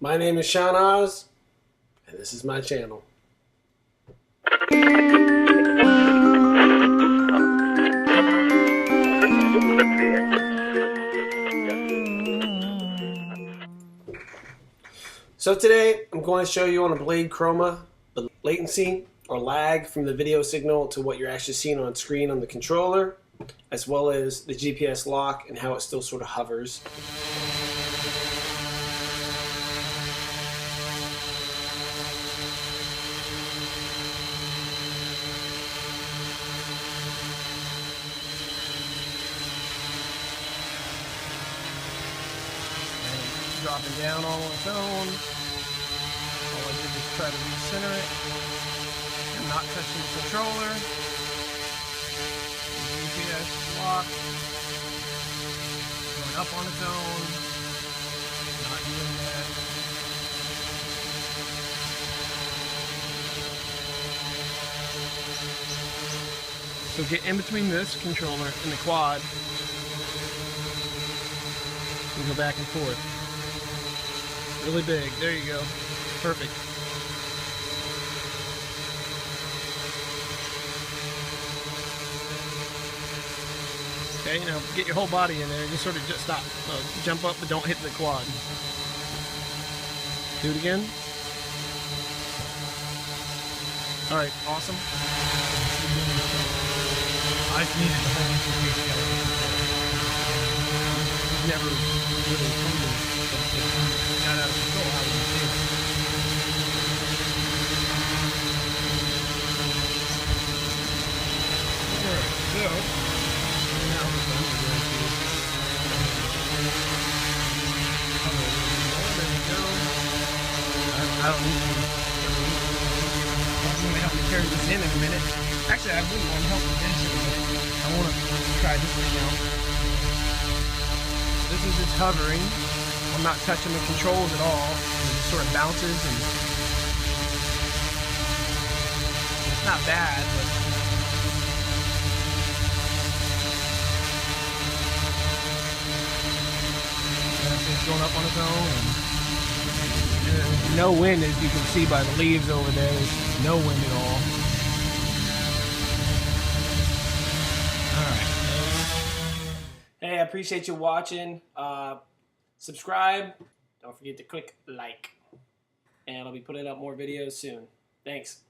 My name is Sean Ozz, and this is my channel. So today, I'm going to show you on a blade Chroma the latency or lag from the video signal to what you're actually seeing on screen on the controller, as well as the GPS lock and how it still sort of hovers. Dropping down all on its own. All I did was try to recenter it. I'm not touching the controller. The GPS lock. Going up on its own. Not doing that. So get in between this controller and the quad and go back and forth. Really big. There you go. Perfect. Okay, now get your whole body in there. Just sort of just stop. Jump up, but don't hit the quad. Do it again. All right. Awesome. I just needed the whole interface together. Never really told me it got out of control. How would you feel? Alright, so now we're done. We're going to there we go. I don't need to. I'm going to help me carry this in a minute. Actually, I wouldn't want to help with this in a minute. I want to try this thing out. This is just hovering. I'm not touching the controls at all. It just sort of bounces, and it's not bad, but it's going up on its own. And there's no wind, as you can see by the leaves over there. There's no wind at all. Hey, I appreciate you watching. Subscribe. Don't forget to click like. And I'll be putting up more videos soon. Thanks.